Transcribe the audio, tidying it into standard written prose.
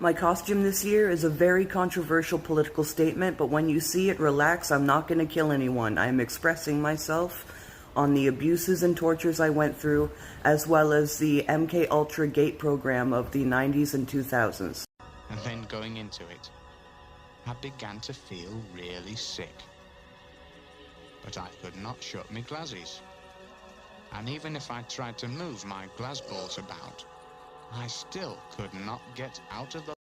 My costume this year is a very controversial political statement, but when you see it, relax. I'm not going to kill anyone. I'm expressing myself on the abuses and tortures I went through, as well as the MK Ultra Gate program of the 90s and 2000s. And then going into it, I began to feel really sick. But I could not shut my glasses. And even if I tried to move my glass balls about, I still could not get out of the...